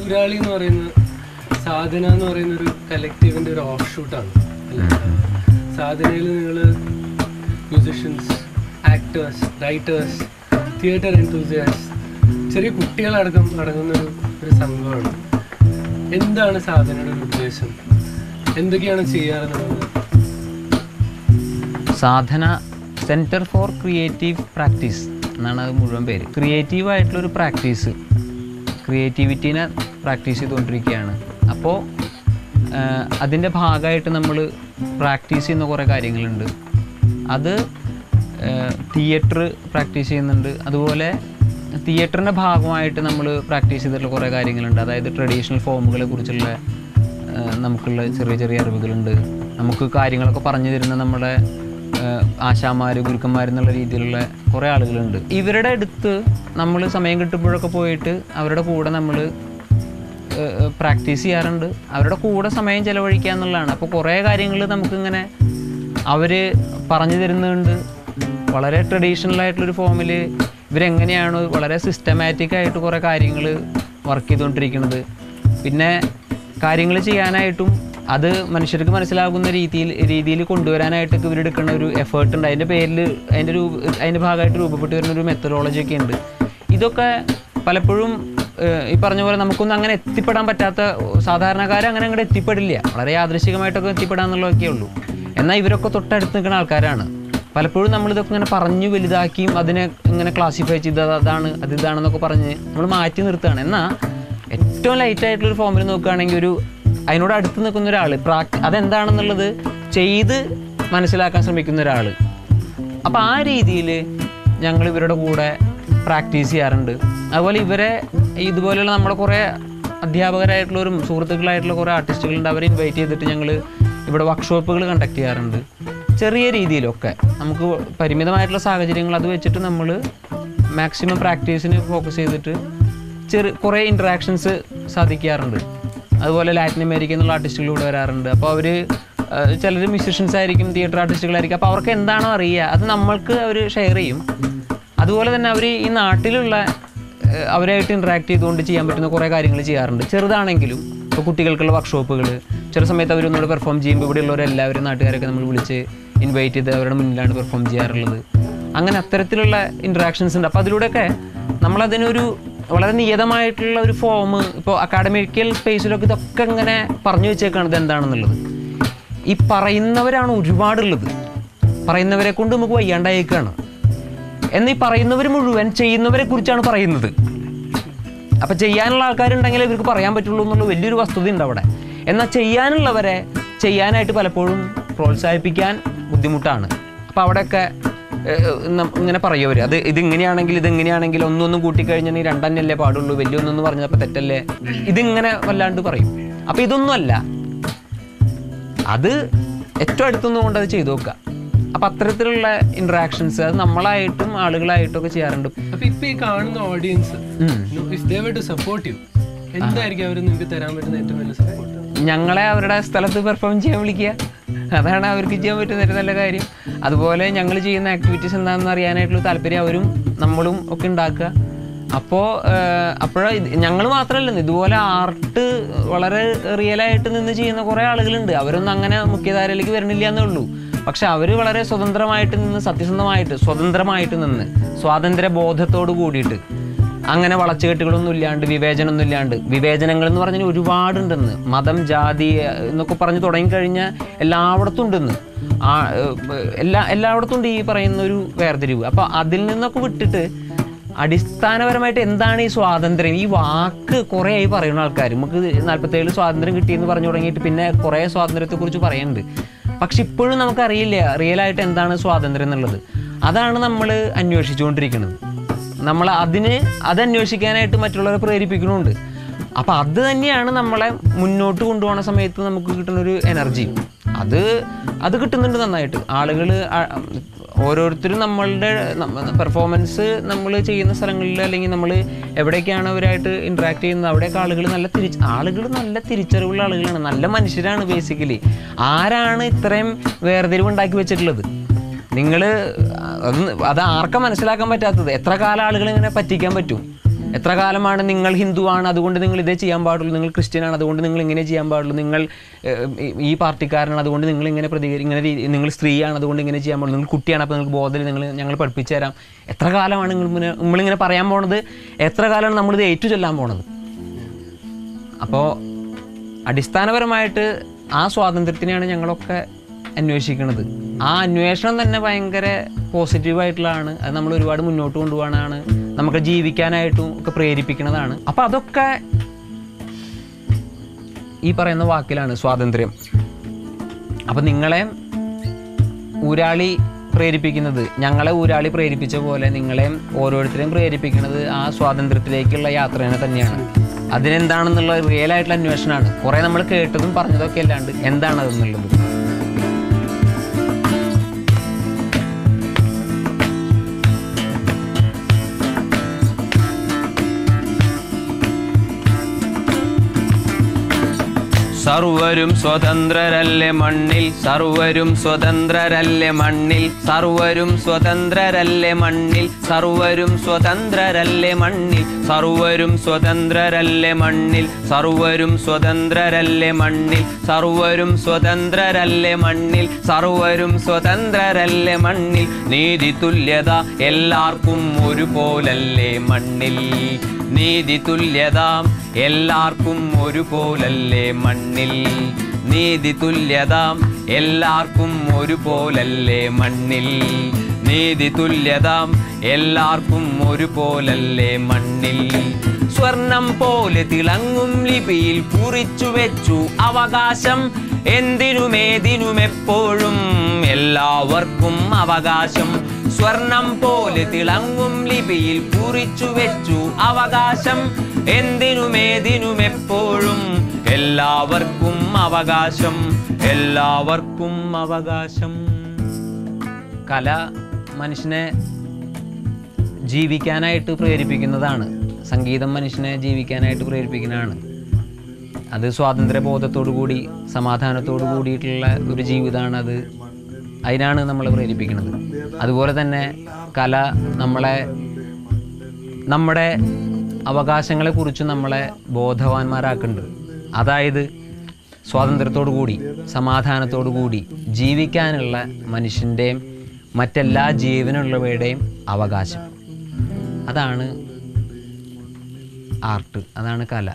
ചൂരാളി എന്ന് പറയുന്ന സാധന എന്ന് പറയുന്ന ഒരു കലക്റ്റീവിൻ്റെ ഒരു ഓഫ് ഷൂട്ടാണ്. സാധനയിൽ നിങ്ങൾ മ്യൂസിഷ്യൻസ്, ആക്ടേഴ്സ്, റൈറ്റേഴ്സ്, തിയേറ്റർ എൻതൂസിയാസ്റ്റ്, ചെറിയ കുട്ടികളടക്കം അടങ്ങുന്ന ഒരു സംഘമാണ്. എന്താണ് സാധനയുടെ ഒരു ഉദ്ദേശം? എന്തൊക്കെയാണ് ചെയ്യാറുള്ളത്? സാധന സെൻറ്റർ ഫോർ ക്രിയേറ്റീവ് പ്രാക്ടീസ് എന്നാണ് അത് മുഴുവൻ പേര്. ക്രിയേറ്റീവായിട്ടുള്ളൊരു പ്രാക്ടീസ്, ക്രിയേറ്റിവിറ്റീനെ പ്രാക്ടീസ് ചെയ്തുകൊണ്ടിരിക്കുകയാണ്. അപ്പോൾ അതിൻ്റെ ഭാഗമായിട്ട് നമ്മൾ പ്രാക്ടീസ് ചെയ്യുന്ന കുറേ കാര്യങ്ങളുണ്ട്. അത് തിയേറ്റർ പ്രാക്ടീസ് ചെയ്യുന്നുണ്ട്. അതുപോലെ തിയേറ്ററിൻ്റെ ഭാഗമായിട്ട് നമ്മൾ പ്രാക്ടീസ് ചെയ്തിട്ടുള്ള കുറേ കാര്യങ്ങളുണ്ട്. അതായത് ട്രഡീഷണൽ ഫോമുകളെ കുറിച്ചുള്ള നമുക്കുള്ള ചെറിയ ചെറിയ അറിവുകളുണ്ട്. നമുക്ക് കാര്യങ്ങളൊക്കെ പറഞ്ഞു തരുന്ന നമ്മുടെ ആശാമാർ, ഗുരുക്കന്മാരെന്നുള്ള രീതിയിലുള്ള കുറേ ആളുകളുണ്ട്. ഇവരുടെ അടുത്ത് നമ്മൾ സമയം കിട്ടുമ്പോഴൊക്കെ പോയിട്ട് അവരുടെ കൂടെ നമ്മൾ പ്രാക്ടീസ് ചെയ്യാറുണ്ട്. അവരുടെ കൂടെ സമയം ചിലവഴിക്കുക എന്നുള്ളതാണ്. അപ്പോൾ കുറേ കാര്യങ്ങൾ നമുക്കിങ്ങനെ അവർ പറഞ്ഞു തരുന്നുണ്ട്. വളരെ ട്രഡീഷണലായിട്ടുള്ളൊരു ഫോമിൽ ഇവരെങ്ങനെയാണ് വളരെ സിസ്റ്റമാറ്റിക്കായിട്ട് കുറേ കാര്യങ്ങൾ വർക്ക് ചെയ്തുകൊണ്ടിരിക്കുന്നത്. പിന്നെ കാര്യങ്ങൾ ചെയ്യാനായിട്ടും അത് മനുഷ്യർക്ക് മനസ്സിലാകുന്ന രീതിയിൽ കൊണ്ടുവരാനായിട്ടൊക്കെ ഇവരെടുക്കുന്ന ഒരു എഫേർട്ട് ഉണ്ട്. അതിൻ്റെ പേരിൽ അതിൻ്റെ ഭാഗമായിട്ട് രൂപപ്പെട്ട് വരുന്നൊരു മെത്തഡോളജിയൊക്കെ ഉണ്ട്. ഇതൊക്കെ പലപ്പോഴും ഈ പറഞ്ഞ പോലെ നമുക്കൊന്നും അങ്ങനെ എത്തിപ്പെടാൻ പറ്റാത്ത, സാധാരണക്കാരെ അങ്ങനെ അങ്ങോട്ട് എത്തിപ്പെടില്ല. വളരെ യാദൃശികമായിട്ടൊക്കെ എത്തിപ്പെടാന്നുള്ളതൊക്കെ ഉള്ളൂ. എന്നാൽ ഇവരൊക്കെ തൊട്ടടുത്ത് നിൽക്കുന്ന ആൾക്കാരാണ്. പലപ്പോഴും നമ്മളിതൊക്കെ ഇങ്ങനെ പറഞ്ഞു വലുതാക്കിയും അതിനെ ഇങ്ങനെ ക്ലാസിഫൈ ചെയ്ത് അതാണ് അതിതാണെന്നൊക്കെ പറഞ്ഞ് നമ്മൾ മാറ്റി നിർത്തുകയാണ്. എന്നാൽ ഏറ്റവും ലൈറ്റായിട്ടുള്ളൊരു ഫോമിൽ നോക്കുകയാണെങ്കിൽ അതിനോട് അടുത്ത് നിൽക്കുന്ന ഒരാൾ അതെന്താണെന്നുള്ളത് ചെയ്ത് മനസ്സിലാക്കാൻ ശ്രമിക്കുന്ന ഒരാൾ. അപ്പോൾ ആ രീതിയിൽ ഞങ്ങൾ ഇവരുടെ കൂടെ പ്രാക്ടീസ് ചെയ്യാറുണ്ട്. അതുപോലെ ഇതുപോലെയുള്ള നമ്മുടെ കുറേ അധ്യാപകരായിട്ടുള്ളവരും സുഹൃത്തുക്കളായിട്ടുള്ള കുറേ ആർട്ടിസ്റ്റുകളുണ്ട്. അവരെ ഇൻവൈറ്റ് ചെയ്തിട്ട് ഞങ്ങൾ ഇവിടെ വർക്ക്ഷോപ്പുകൾ കണ്ടക്ട് ചെയ്യാറുണ്ട്. ചെറിയ രീതിയിലൊക്കെ നമുക്ക് പരിമിതമായിട്ടുള്ള സാഹചര്യങ്ങൾ അത് വെച്ചിട്ട് നമ്മൾ മാക്സിമം പ്രാക്ടീസിന് ഫോക്കസ് ചെയ്തിട്ട് കുറേ ഇൻട്രാക്ഷൻസ് സാധിക്കാറുണ്ട്. അതുപോലെ ലാറ്റിൻ അമേരിക്കയിൽ നിന്നുള്ള ആർട്ടിസ്റ്റുകൾ വരാറുണ്ട്. അപ്പോൾ അവർ ചിലർ മ്യൂസിഷ്യൻസ് ആയിരിക്കും, തിയേറ്റർ ആർട്ടിസ്റ്റുകളായിരിക്കും. അപ്പോൾ അവർക്ക് എന്താണോ അറിയുക അത് നമ്മൾക്ക് അവർ ഷെയർ ചെയ്യും. അതുപോലെ തന്നെ അവർ ഈ നാട്ടിലുള്ള അവരായിട്ട് ഇൻട്രാക്ട് ചെയ്തുകൊണ്ട് ചെയ്യാൻ പറ്റുന്ന കുറേ കാര്യങ്ങൾ ചെയ്യാറുണ്ട്. ചെറുതാണെങ്കിലും ഇപ്പോൾ കുട്ടികൾക്കുള്ള വർക്ക്ഷോപ്പുകൾ ചില സമയത്ത് അവരൊന്നുകൂടെ പെർഫോം ചെയ്യുമ്പോൾ ഇവിടെയുള്ളവരെല്ലാവരും നാട്ടുകാരൊക്കെ നമ്മൾ വിളിച്ച് ഇൻവൈറ്റ് ചെയ്ത് അവരുടെ മുന്നിലാണ് പെർഫോം ചെയ്യാറുള്ളത്. അങ്ങനെ അത്തരത്തിലുള്ള ഇൻട്രാക്ഷൻസ് ഉണ്ട്. അപ്പോൾ അതിലൂടെയൊക്കെ നമ്മളതിനൊരു വളരെ നിയതമായിട്ടുള്ള ഒരു ഫോം, ഇപ്പോൾ അക്കാഡമിക്കൽ സ്പേസിലൊക്കെ ഇതൊക്കെ ഇങ്ങനെ പറഞ്ഞു വെച്ചേക്കാണ് ഇതെന്താണെന്നുള്ളത്. ഈ പറയുന്നവരാണ് ഒരുപാടുള്ളത്. പറയുന്നവരെ കൊണ്ട് നമുക്ക് വയ്യാണ്ടായേക്കാണ്. എന്നീ പറയുന്നവർ മുഴുവൻ ചെയ്യുന്നവരെ കുറിച്ചാണ് പറയുന്നത്. അപ്പം ചെയ്യാനുള്ള ആൾക്കാരുണ്ടെങ്കിൽ ഇവർക്ക് പറയാൻ പറ്റുള്ളൂ എന്നുള്ള വലിയൊരു വസ്തുത ഉണ്ട് അവിടെ. എന്നാൽ ചെയ്യാനുള്ളവരെ ചെയ്യാനായിട്ട് പലപ്പോഴും പ്രോത്സാഹിപ്പിക്കാൻ ബുദ്ധിമുട്ടാണ്. അപ്പോൾ അവിടെയൊക്കെ ഇങ്ങനെ പറയുമവർ ഇതിങ്ങനെയാണെങ്കിൽ ഒന്നൊന്നും കൂട്ടിക്കഴിഞ്ഞാൽ രണ്ടെണ്ണല്ലേ പാടുള്ളൂ, വലിയൊന്നൊന്ന് പറഞ്ഞപ്പോൾ തെറ്റല്ലേ, ഇതിങ്ങനെ വല്ലാണ്ട് പറയും. അപ്പോൾ ഇതൊന്നുമല്ല, അത് ഏറ്റവും അടുത്തൊന്നും അത് ചെയ്തു നോക്കുക. അപ്പം അത്തരത്തിലുള്ള ഇൻട്രാക്ഷൻസ് അത് നമ്മളായിട്ടും ആളുകളായിട്ടും ഒക്കെ ചെയ്യാറുണ്ട്. അപ്പോൾ ഇപ്പോൾ ഈ കാണുന്ന ഓഡിയൻസ് എന്തായിരിക്കും അവർ നിങ്ങൾക്ക് തരാൻ പറ്റുന്ന ഏറ്റവും വലിയ സപ്പോർട്ട്? ഞങ്ങളെ അവരുടെ സ്ഥലത്ത് പെർഫോം ചെയ്യാൻ വിളിക്കുക, അതാണ് അവർക്ക് ചെയ്യാൻ പറ്റുന്ന ഒരു നല്ല കാര്യം. അതുപോലെ ഞങ്ങൾ ചെയ്യുന്ന ആക്ടിവിറ്റീസ് എന്താണെന്ന് അറിയാനായിട്ടുള്ള താല്പര്യം അവരും നമ്മളും ഒക്കെ ഉണ്ടാക്കുക. അപ്പോഴാണ് ഞങ്ങൾ മാത്രമല്ല, ഇതുപോലെ ആർട്ട് വളരെ റിയലായിട്ട് നിന്ന് ചെയ്യുന്ന കുറേ ആളുകളുണ്ട്. അവരൊന്നും അങ്ങനെ മുഖ്യധാരയിലേക്ക് വരണില്ല എന്നേ ഉള്ളൂ. പക്ഷെ അവർ വളരെ സ്വതന്ത്രമായിട്ട് നിന്ന്, സ്വതന്ത്രമായിട്ട് നിന്ന് സ്വാതന്ത്ര്യ ബോധത്തോട് കൂടിയിട്ട് അങ്ങനെ വളച്ചുകെട്ടുകളൊന്നും ഇല്ലാണ്ട്, വിവേചനമൊന്നും ഇല്ലാണ്ട്. വിവേചനങ്ങൾ എന്ന് പറഞ്ഞാൽ ഒരുപാടുണ്ടെന്ന്, മതം, ജാതി എന്നൊക്കെ പറഞ്ഞ് തുടങ്ങിക്കഴിഞ്ഞാൽ എല്ലായിടത്തും ഉണ്ടെന്ന്, എല്ലായിടത്തും ഉണ്ട് ഈ പറയുന്ന ഒരു വേർതിരിവ്. അപ്പോൾ അതിൽ നിന്നൊക്കെ വിട്ടിട്ട് അടിസ്ഥാനപരമായിട്ട് എന്താണ് ഈ സ്വാതന്ത്ര്യം? ഈ വാക്ക് കുറേ ആയി പറയുന്ന ആൾക്കാർ, നമുക്ക് 47 സ്വാതന്ത്ര്യം കിട്ടിയെന്ന് പറഞ്ഞു തുടങ്ങിയിട്ട് പിന്നെ കുറേ സ്വാതന്ത്ര്യത്തെക്കുറിച്ച് പറയുന്നുണ്ട്. പക്ഷെ ഇപ്പോഴും നമുക്കറിയില്ല റിയലായിട്ട് എന്താണ് സ്വാതന്ത്ര്യം എന്നുള്ളത്. അതാണ് നമ്മൾ അന്വേഷിച്ചുകൊണ്ടിരിക്കുന്നത്. നമ്മൾ അതന്വേഷിക്കാനായിട്ട് മറ്റുള്ളവരെ പ്രേരിപ്പിക്കുന്നുണ്ട്. അപ്പോൾ അത് തന്നെയാണ് നമ്മളെ മുന്നോട്ട് കൊണ്ടുപോകുന്ന സമയത്ത് നമുക്ക് കിട്ടുന്നൊരു എനർജി. അത് കിട്ടുന്നുണ്ട് നന്നായിട്ട്. ആളുകൾ ഓരോരുത്തരും നമ്മളുടെ പെർഫോമൻസ് നമ്മൾ ചെയ്യുന്ന സ്ഥലങ്ങളിൽ അല്ലെങ്കിൽ നമ്മൾ എവിടെയൊക്കെയാണ് അവരായിട്ട് ഇൻട്രാക്ട് ചെയ്യുന്നത് അവിടെയൊക്കെ ആളുകൾ നല്ല തിരിച്ചറിവുള്ള ആളുകളാണ്, നല്ല മനുഷ്യരാണ്. ബേസിക്കലി ആരാണ് ഇത്രയും വേർതിരിവ് ഉണ്ടാക്കി വെച്ചിട്ടുള്ളത്? അത് ആർക്കും മനസ്സിലാക്കാൻ പറ്റാത്തത്. എത്ര കാലം ആളുകൾ ഇങ്ങനെ പറ്റിക്കാൻ പറ്റും? എത്ര കാലമാണ് നിങ്ങൾ ഹിന്ദുവാണ് അതുകൊണ്ട് നിങ്ങൾ ഇതേ ചെയ്യാൻ പാടുള്ളൂ, നിങ്ങൾ ക്രിസ്ത്യനാണ് അതുകൊണ്ട് നിങ്ങൾ ഇങ്ങനെ ചെയ്യാൻ പാടുള്ളൂ, നിങ്ങൾ ഈ പാർട്ടിക്കാരനാണ് അതുകൊണ്ട് നിങ്ങൾ ഇങ്ങനെ നിങ്ങൾ സ്ത്രീയാണ് അതുകൊണ്ട് ഇങ്ങനെ ചെയ്യാൻ പാടുള്ളൂ, നിങ്ങൾ കുട്ടിയാണ് അപ്പോൾ നിങ്ങൾക്ക് ബോധം ഞങ്ങൾ പഠിപ്പിച്ചു തരാം. എത്ര കാലമാണ് നമ്മളിങ്ങനെ പറയാൻ പോണത്? എത്ര കാലമാണ് നമ്മളിത് ഏറ്റു ചൊല്ലാൻ പോണത്? അപ്പോൾ അടിസ്ഥാനപരമായിട്ട് ആ സ്വാതന്ത്ര്യത്തിനെയാണ് ഞങ്ങളൊക്കെ അന്വേഷിക്കുന്നത്. ആ അന്വേഷണം തന്നെ ഭയങ്കര പോസിറ്റീവായിട്ടുള്ളതാണ്. അത് നമ്മൾ ഒരുപാട് മുന്നോട്ട് കൊണ്ടുപോകാനാണ്, നമുക്ക് ജീവിക്കാനായിട്ടും ഒക്കെ പ്രേരിപ്പിക്കുന്നതാണ്. അപ്പം അതൊക്കെ ഈ പറയുന്ന വാക്കിലാണ് സ്വാതന്ത്ര്യം. അപ്പം നിങ്ങളെ ഊരാളി പ്രേരിപ്പിക്കുന്നത്, ഞങ്ങളെ ഊരാളി പ്രേരിപ്പിച്ച പോലെ നിങ്ങളെയും ഓരോരുത്തരെയും പ്രേരിപ്പിക്കുന്നത് ആ സ്വാതന്ത്ര്യത്തിലേക്കുള്ള യാത്രേനെ തന്നെയാണ്. അതിനെന്താണെന്നുള്ള റിയൽ ആയിട്ടുള്ള അന്വേഷണമാണ്. കുറേ നമ്മൾ കേട്ടതും പറഞ്ഞതൊക്കെ അല്ലാണ്ട് എന്താണതെന്നുള്ളത്. സർവരും സ്വതന്ത്രരല്ലേ മണ്ണിൽ, സർവരും സ്വതന്ത്രരല്ലേ മണ്ണിൽ, സർവരും സ്വതന്ത്രരല്ലേ മണ്ണിൽ, സർവരും സ്വതന്ത്രരല്ലേ മണ്ണിൽ, സർവരും സ്വതന്ത്രരല്ലേ മണ്ണിൽ, സർവരും സ്വതന്ത്രരല്ലേ മണ്ണിൽ, സർവരും സ്വതന്ത്രരല്ലേ മണ്ണിൽ, സർവരും സ്വതന്ത്രരല്ലേ മണ്ണിൽ. നീതി തുല്യത എല്ലാവർക്കും ഒരുപോലല്ലേ മണ്ണിൽ, നീതി തുല്യത എല്ലാവർക്കും ഒരുപോലല്ലേ മണ്ണിൽ, നീതി തുല്യത എല്ലാവർക്കും ഒരുപോലല്ലേ മണ്ണിൽ, നീതി തുല്യത എല്ലാവർക്കും ഒരുപോലല്ലേ മണ്ണിൽ. സ്വർണം പോലെ തിളങ്ങും ലിപിയിൽ കുറിച്ചു വെച്ചു അവകാശം, എന്തിനുമേതിനും എപ്പോഴും എല്ലാവർക്കും അവകാശം. സ്വർണം പോലെ തിളങ്ങും ലിപിയിൽ കുറിച്ചു വെച്ചു അവകാശം, എന്തിനുമേതിനും എപ്പോഴും എല്ലാവർക്കും അവകാശം, എല്ലാവർക്കും അവകാശം. കല മനുഷ്യനെ ജീവിക്കാനായിട്ട് പ്രേരിപ്പിക്കുന്നതാണ്. സംഗീതം മനുഷ്യനെ ജീവിക്കാനായിട്ട് പ്രേരിപ്പിക്കുന്നതാണ്. അത് സ്വാതന്ത്ര്യബോധത്തോടു കൂടി സമാധാനത്തോടു കൂടിയിട്ടുള്ള ഒരു ജീവിതമാണ്. അത് അതിനാണ് നമ്മളെ പ്രേരിപ്പിക്കുന്നത്. അതുപോലെ തന്നെ കല നമ്മുടെ അവകാശങ്ങളെക്കുറിച്ച് നമ്മളെ ബോധവാന്മാരാക്കുന്നുണ്ട്. അതായത് സ്വാതന്ത്ര്യത്തോടു കൂടി സമാധാനത്തോടു കൂടി ജീവിക്കാനുള്ള മനുഷ്യൻ്റെയും മറ്റെല്ലാ ജീവനുള്ളവയുടെയും അവകാശം. അതാണ് ആർട്ട്, അതാണ് കല.